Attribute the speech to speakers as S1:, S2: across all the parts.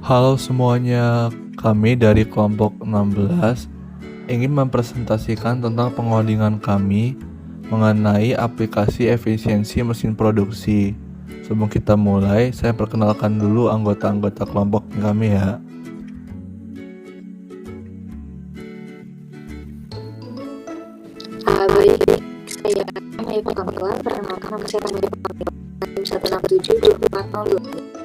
S1: Halo semuanya, kami dari kelompok 16 ingin mempresentasikan tentang pengodingan kami mengenai aplikasi efisiensi mesin produksi. Sebelum kita mulai, saya perkenalkan dulu anggota-anggota kelompok kami ya.
S2: Baik, saya Eva Kamila, perkenalkan nama saya Kamila Kamila, NIM 1672402.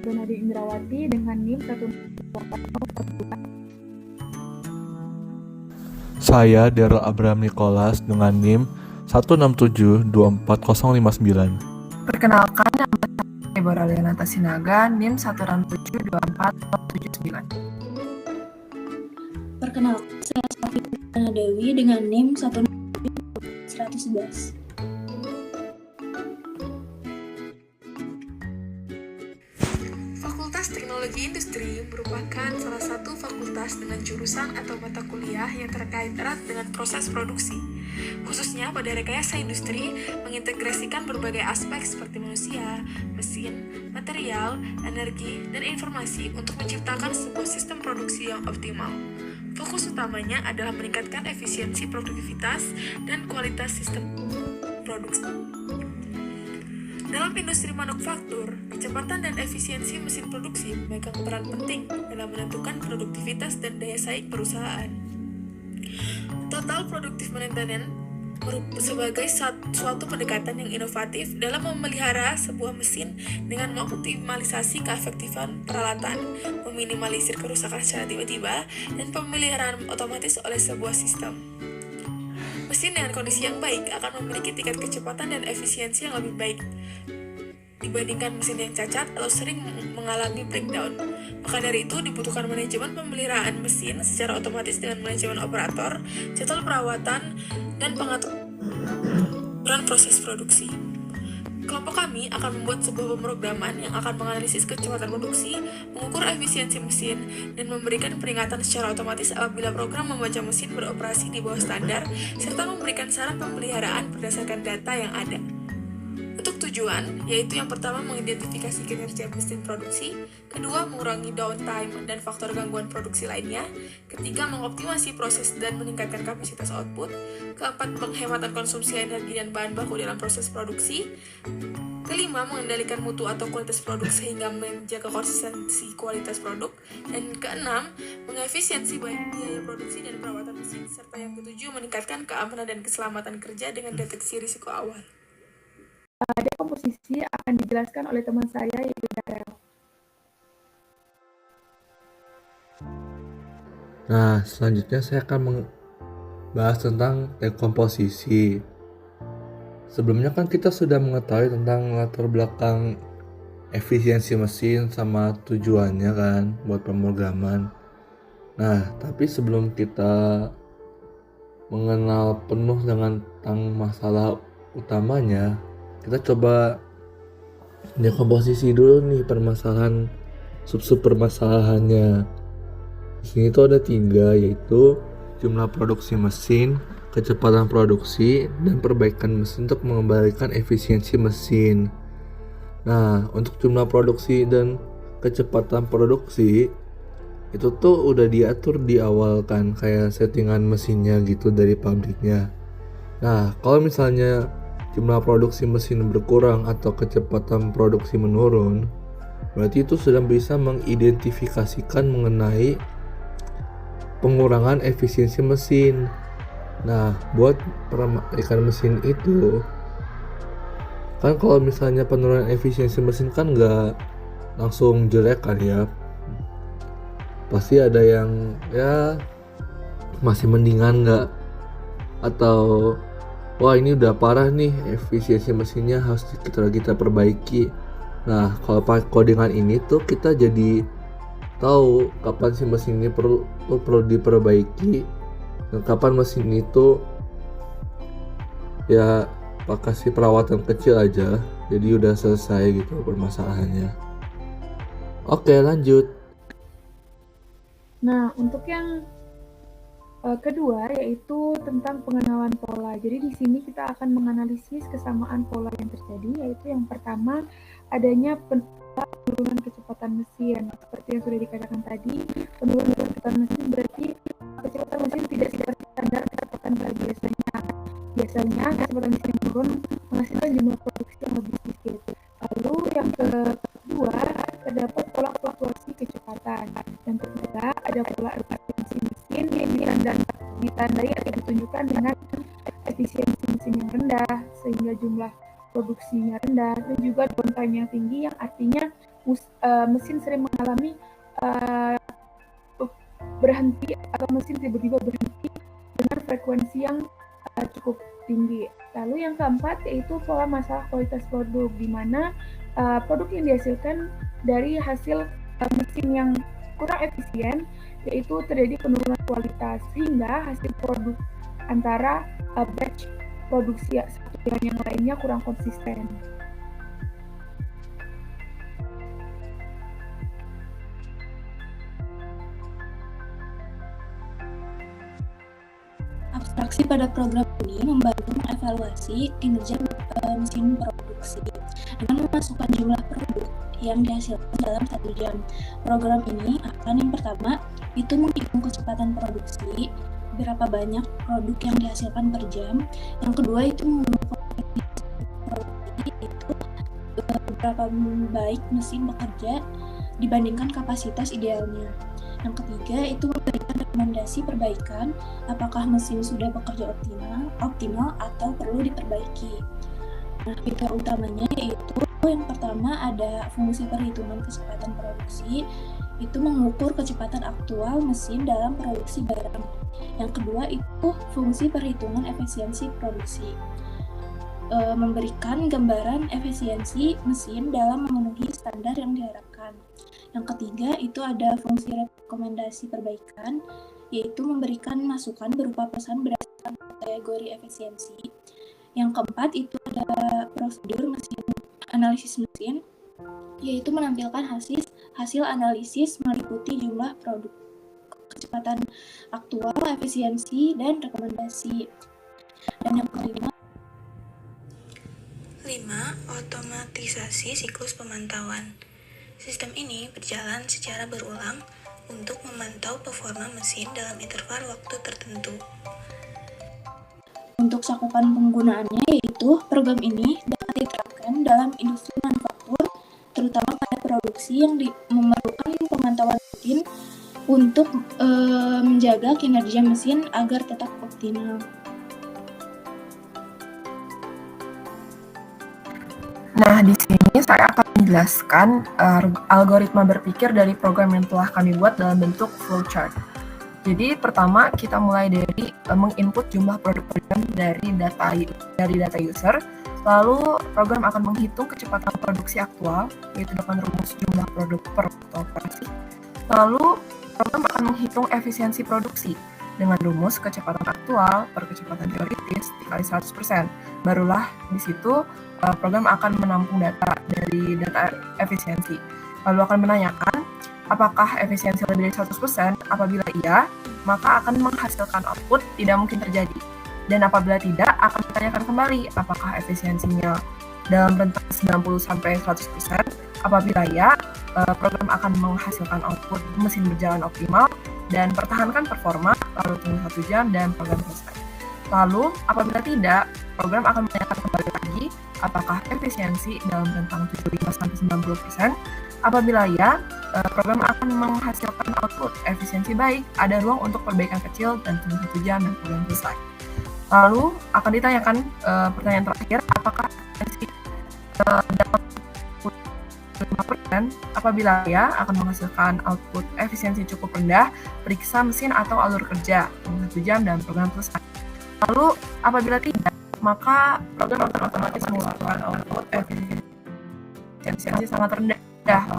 S3: Donadi Indrawati dengan NIM 12402.
S1: Saya Daryl Abraham Nicholas dengan NIM 1672459.
S4: Perkenalkan, nama saya Deborah Leonata Sinaga, NIM 1672479.
S5: Perkenalkan, saya Safina Dewi dengan NIM 111.
S6: Fakultas Teknologi Industri merupakan salah satu fakultas dengan jurusan atau mata kuliah yang terkait erat dengan proses produksi, khususnya pada rekayasa industri, mengintegrasikan berbagai aspek seperti manusia, mesin, material, energi, dan informasi untuk menciptakan sebuah sistem produksi yang optimal. Fokus utamanya adalah meningkatkan efisiensi produktivitas dan kualitas sistem produksi. Dalam industri manufaktur, kecepatan dan efisiensi mesin produksi memegang peran penting dalam menentukan produktivitas dan daya saing perusahaan. Total Productive Maintenance sebagai suatu pendekatan yang inovatif dalam memelihara sebuah mesin dengan mengoptimalisasi keefektifan peralatan, meminimalisir kerusakan secara tiba-tiba, dan pemeliharaan otomatis oleh sebuah sistem. Mesin dengan kondisi yang baik akan memiliki tingkat kecepatan dan efisiensi yang lebih baik dibandingkan mesin yang cacat atau sering mengalami breakdown. Maka dari itu dibutuhkan manajemen pemeliharaan mesin secara otomatis dengan manajemen operator, jadwal perawatan, dan pengaturan proses produksi. Kelompok kami akan membuat sebuah pemrograman yang akan menganalisis kecepatan produksi, mengukur efisiensi mesin, dan memberikan peringatan secara otomatis apabila program membaca mesin beroperasi di bawah standar, serta memberikan saran pemeliharaan berdasarkan data yang ada. Untuk tujuan, yaitu yang pertama mengidentifikasi kinerja mesin produksi, kedua mengurangi downtime dan faktor gangguan produksi lainnya, ketiga mengoptimasi proses dan meningkatkan kapasitas output, keempat penghematan konsumsi energi dan bahan baku dalam proses produksi, kelima mengendalikan mutu atau kualitas produk sehingga menjaga konsistensi kualitas produk, dan keenam mengefisiensi biaya produksi dan perawatan mesin, serta yang ketujuh meningkatkan keamanan dan keselamatan kerja dengan deteksi risiko awal.
S3: Pada komposisi akan dijelaskan oleh teman saya yaitu Daryl.
S1: Nah, selanjutnya saya akan membahas tentang dekomposisi. Sebelumnya kan kita sudah mengetahui tentang latar belakang efisiensi mesin sama tujuannya kan buat pemrograman. Nah, tapi sebelum kita mengenal penuh dengan tentang masalah utamanya, kita coba dekomposisi dulu nih permasalahan sub-sub permasalahannya. Di sini tuh ada 3, yaitu jumlah produksi mesin, kecepatan produksi, dan perbaikan mesin untuk mengembalikan efisiensi mesin. Nah, untuk jumlah produksi dan kecepatan produksi itu tuh udah diatur di awal kan, kayak settingan mesinnya gitu dari pabriknya. Nah, kalau misalnya jumlah produksi mesin berkurang atau kecepatan produksi menurun, berarti itu sudah bisa mengidentifikasikan mengenai pengurangan efisiensi mesin. Nah, buat perbaikan mesin itu kan, kalau misalnya penurunan efisiensi mesin kan nggak langsung jelek kan ya, pasti ada yang ya masih mendingan nggak, atau wah ini udah parah nih efisiensi mesinnya, harus kita perbaiki. Nah, kalau pakai codingan ini tuh kita jadi tahu kapan sih mesin ini perlu diperbaiki dan kapan mesin itu ya kasih perawatan kecil aja, jadi udah selesai gitu permasalahannya. Oke, lanjut.
S3: Nah, untuk yang Kedua yaitu tentang pengenalan pola. Jadi di sini kita akan menganalisis kesamaan pola yang terjadi, yaitu yang pertama adanya penurunan kecepatan mesin. Seperti yang sudah dikatakan tadi, penurunan kecepatan mesin berarti kecepatan mesin tidak seperti standar kecepatan pada biasanya. Biasanya kecepatan mesin turun menghasilkan jumlah produksi yang lebih sedikit. Lalu yang kedua terdapat pola fluktuasi kecepatan. Yang ketiga ada pola efisiensi mesin yang ditandai atau ditunjukkan dengan efisiensi mesin yang rendah sehingga jumlah produksinya rendah, dan juga downtime yang tinggi yang artinya mesin sering mengalami berhenti atau mesin tiba-tiba berhenti dengan frekuensi yang cukup tinggi. Lalu yang keempat yaitu pola masalah kualitas produk, di mana produk yang dihasilkan dari hasil mesin yang kurang efisien yaitu terjadi penurunan kualitas sehingga hasil produk antara batch produksi satu dengan yang lainnya kurang konsisten.
S5: Abstraksi pada program ini membantu mengevaluasi kinerja mesin produksi dengan memasukkan jumlah produk yang dihasilkan dalam 1 jam. Program ini akan yang pertama itu menghitung kecepatan produksi, berapa banyak produk yang dihasilkan per jam. Yang kedua itu mengukur produksi itu berapa baik mesin bekerja dibandingkan kapasitas idealnya. Yang ketiga itu memberikan rekomendasi perbaikan, apakah mesin sudah bekerja optimal atau perlu diperbaiki. Nah, fitur utamanya yaitu yang pertama ada fungsi perhitungan kecepatan produksi, itu mengukur kecepatan aktual mesin dalam produksi barang. Yang kedua itu fungsi perhitungan efisiensi produksi, memberikan gambaran efisiensi mesin dalam memenuhi standar yang diharapkan. Yang ketiga itu ada fungsi rekomendasi perbaikan, yaitu memberikan masukan berupa pesan berdasarkan kategori efisiensi. Yang keempat itu ada prosedur analisis mesin, yaitu menampilkan hasil analisis meliputi jumlah produk, kecepatan aktual, efisiensi, dan rekomendasi. Dan yang kelima,
S6: 5. Otomatisasi siklus pemantauan. Sistem ini berjalan secara berulang untuk memantau performa mesin dalam interval waktu tertentu.
S5: untuk cakupan penggunaannya yaitu program ini dapat diterapkan dalam industri manufaktur, terutama pada produksi yang memerlukan pemantauan rutin untuk menjaga kinerja mesin agar tetap optimal.
S4: Nah, di sini saya akan menjelaskan algoritma berpikir dari program yang telah kami buat dalam bentuk flowchart. Jadi pertama kita mulai dari menginput jumlah produk program dari data user, lalu program akan menghitung kecepatan produksi aktual, yaitu dengan rumus jumlah produk per waktu operasi. Lalu program akan menghitung efisiensi produksi dengan rumus kecepatan aktual per kecepatan teoritis dikali 100%. Barulah di situ program akan menampung data dari data efisiensi. Lalu akan menanyakan apakah efisiensi lebih dari 100%? Apabila iya, maka akan menghasilkan output tidak mungkin terjadi. Dan apabila tidak, akan ditanyakan kembali apakah efisiensinya dalam rentang 90-100%. Apabila ya, program akan menghasilkan output mesin berjalan optimal dan pertahankan performa, lalu tunggu 1 jam dan program selesai. Lalu, apabila tidak, program akan menanyakan kembali lagi apakah efisiensi dalam rentang 75-90%. Apabila ya, program akan menghasilkan output efisiensi baik, ada ruang untuk perbaikan kecil dan tunggu 1 jam dan program selesai. Lalu akan ditanyakan pertanyaan terakhir, apakah efisiensi dalam 5%? Apabila ya, akan menghasilkan output efisiensi cukup rendah, periksa mesin atau alur kerja, tunggu 1 jam dan program selesai. Lalu apabila tidak, maka program akan otomatis mengeluarkan output efisiensi sangat rendah,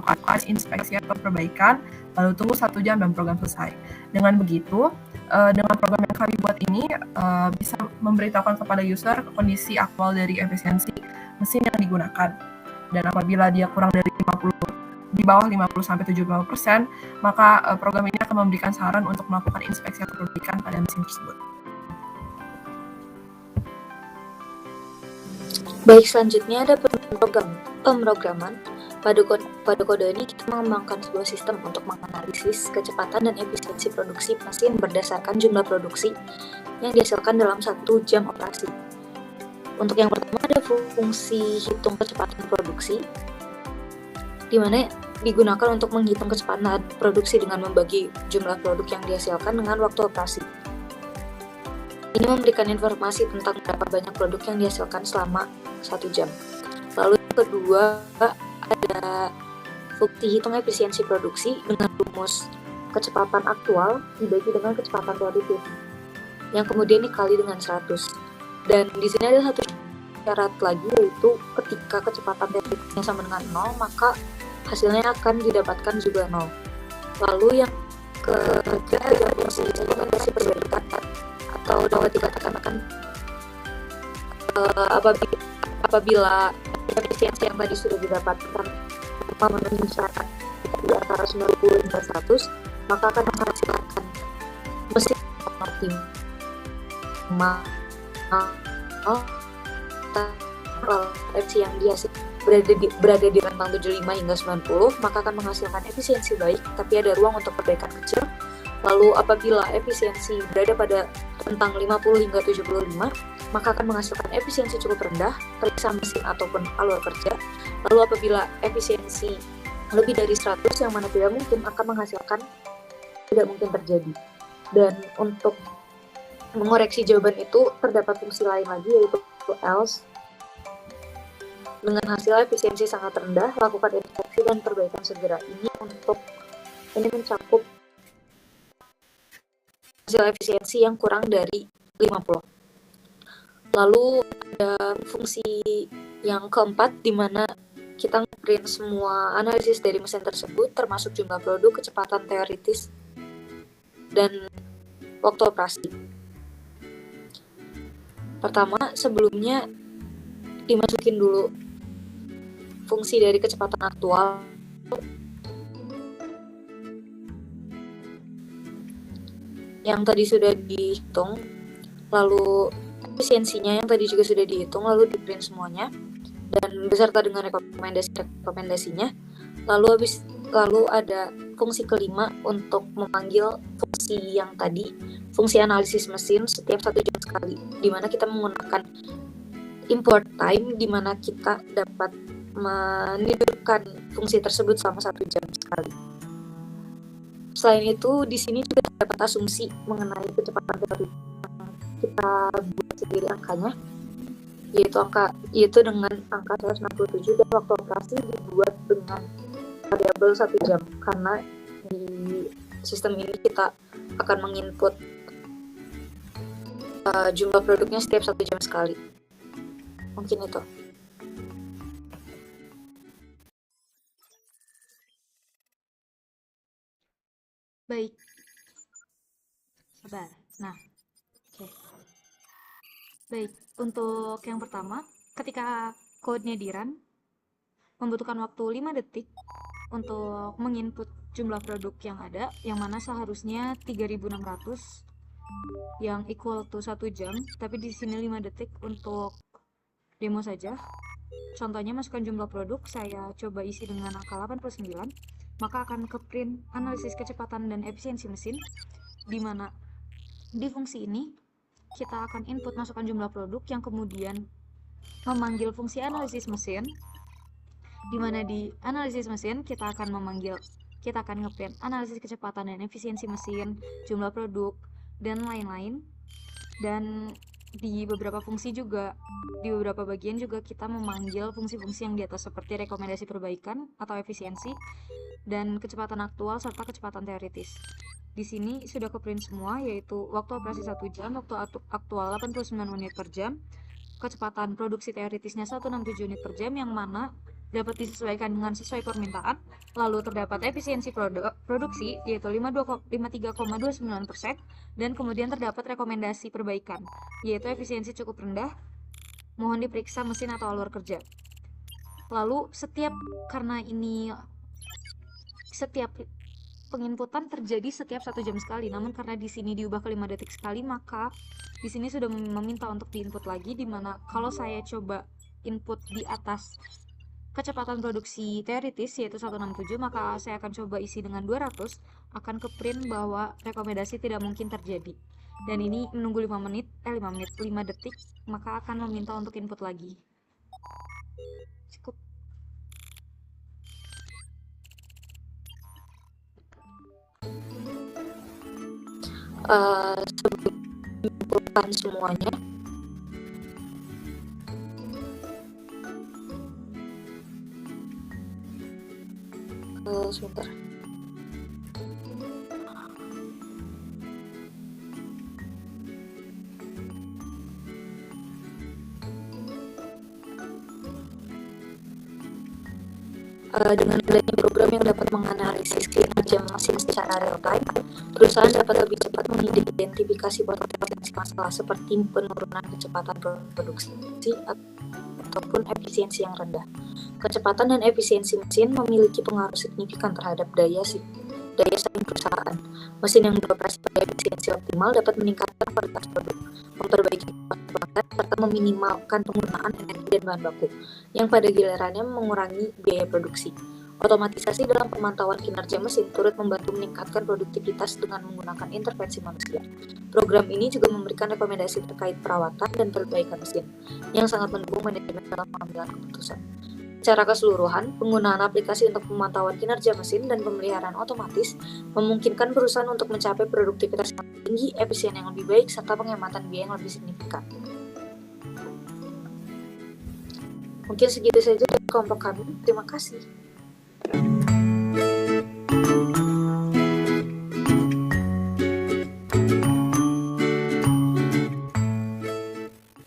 S4: lakukan inspeksi atau perbaikan, lalu tunggu 1 jam dan program selesai. Dengan begitu, dengan program yang kami buat ini bisa memberitahukan kepada user kondisi aktual dari efisiensi mesin yang digunakan. Dan apabila dia kurang dari 50 di bawah 50-70%, maka program ini akan memberikan saran untuk melakukan inspeksi atau perbaikan pada mesin tersebut.
S2: Baik, selanjutnya ada pemrograman. Pada kode ini kita mengembangkan sebuah sistem untuk menganalisis kecepatan dan efisiensi produksi mesin berdasarkan jumlah produksi yang dihasilkan dalam 1 jam operasi. Untuk yang pertama ada fungsi hitung kecepatan produksi, di mana digunakan untuk menghitung kecepatan produksi dengan membagi jumlah produk yang dihasilkan dengan waktu operasi. Ini memberikan informasi tentang berapa banyak produk yang dihasilkan selama 1 jam. Lalu yang kedua ada fungsi hitung efisiensi produksi dengan rumus kecepatan aktual dibagi dengan kecepatan teoritis, yang kemudian dikali dengan 100. Dan di sini ada satu syarat lagi, yaitu ketika kecepatan teoritisnya sama dengan 0, maka hasilnya akan didapatkan juga 0. Lalu yang ketiga ada fungsi rekomendasi perbaikan, atau dapat dikatakan apabila efisiensi yang tadi sudah didapatkan memenuhi syarat di antara 90 hingga 100, maka akan menghasilkan mesin optimal efisiensi yang berada di rentang 75 hingga 90, maka akan menghasilkan efisiensi baik, tapi ada ruang untuk perbaikan kecil. Lalu apabila efisiensi berada pada rentang 50 hingga 75, maka akan menghasilkan efisiensi cukup rendah, periksa mesin ataupun alur kerja. Lalu apabila efisiensi lebih dari 100, yang mana tidak mungkin, akan menghasilkan tidak mungkin terjadi. Dan untuk mengoreksi jawaban itu terdapat fungsi lain lagi, yaitu else. Dengan hasil efisiensi sangat rendah, lakukan inspeksi dan perbaikan segera. Ini mencakup hasil efisiensi yang kurang dari 50. Lalu ada fungsi yang keempat, di mana kita nge-print semua analisis dari mesin tersebut, termasuk jumlah produk, kecepatan teoritis, dan waktu operasi. Pertama, sebelumnya dimasukin dulu fungsi dari kecepatan aktual. Yang tadi sudah dihitung, lalu efisiensinya yang tadi juga sudah dihitung, lalu di print semuanya dan beserta dengan rekomendasinya. Lalu ada fungsi kelima untuk memanggil fungsi yang tadi, fungsi analisis mesin setiap 1 jam sekali, di mana kita menggunakan import time, di mana kita dapat menidurkan fungsi tersebut selama 1 jam sekali. Selain itu, di sini juga terdapat asumsi mengenai kecepatan teoritis yang kita buat sendiri angkanya, yaitu dengan angka 167, dan waktu operasi dibuat dengan variabel 1 jam, karena di sistem ini kita akan menginput jumlah produknya setiap 1 jam sekali. Mungkin itu.
S7: Baik. Sabar. Nah, oke. Baik, untuk yang pertama, ketika code-nya di-run, membutuhkan waktu 5 detik untuk menginput jumlah produk yang ada, yang mana seharusnya 3.600, yang equal to 1 jam, tapi di sini 5 detik untuk demo saja. Contohnya, masukkan jumlah produk, saya coba isi dengan angka 89, maka akan ke print analisis kecepatan dan efisiensi mesin, di mana di fungsi ini kita akan input masukkan jumlah produk, yang kemudian memanggil fungsi analisis mesin, di mana di analisis mesin kita akan ngeprint analisis kecepatan dan efisiensi mesin, jumlah produk, dan lain-lain. Dan di beberapa bagian juga kita memanggil fungsi-fungsi yang di atas, seperti rekomendasi perbaikan atau efisiensi, dan kecepatan aktual serta kecepatan teoritis. Di sini sudah ke print semua, yaitu waktu operasi 1 jam, waktu aktual 89 unit per jam, kecepatan produksi teoritisnya 167 unit per jam, yang mana dapat disesuaikan dengan sesuai permintaan. Lalu terdapat efisiensi produksi, yaitu 53,29%, dan kemudian terdapat rekomendasi perbaikan, yaitu efisiensi cukup rendah, mohon diperiksa mesin atau alur kerja. Lalu karena ini setiap penginputan terjadi setiap 1 jam sekali. Namun karena di sini diubah ke 5 detik sekali, maka di sini sudah meminta untuk diinput lagi, dimana kalau saya coba input di atas kecepatan produksi teoritis yaitu 167, maka saya akan coba isi dengan 200, akan ke print bahwa rekomendasi tidak mungkin terjadi. Dan ini menunggu 5 detik, maka akan meminta untuk input lagi. Cukup.
S2: Sebelum menyimpulkan semuanya, sebentar. Dengan adanya program yang dapat menganalisis kinerja mesin secara real time, perusahaan dapat lebih cepat mengidentifikasi potensi masalah seperti penurunan kecepatan produksi ataupun efisiensi yang rendah. Kecepatan dan efisiensi mesin memiliki pengaruh signifikan terhadap daya saing perusahaan. Mesin yang beroperasi pada efisiensi optimal dapat meningkatkan kualitas produk, memperbaiki pelanggan, serta meminimalkan penggunaan energi dan bahan baku, yang pada gilirannya mengurangi biaya produksi. Otomatisasi dalam pemantauan kinerja mesin turut membantu meningkatkan produktivitas dengan menggunakan intervensi manusia. Program ini juga memberikan rekomendasi terkait perawatan dan perbaikan mesin, yang sangat mendukung manajemen dalam pengambilan keputusan. Secara keseluruhan, penggunaan aplikasi untuk pemantauan kinerja mesin dan pemeliharaan otomatis memungkinkan perusahaan untuk mencapai produktivitas yang tinggi, efisien yang lebih baik, serta penghematan biaya yang lebih signifikan. Mungkin segitu saja dari kelompok kami. Terima kasih.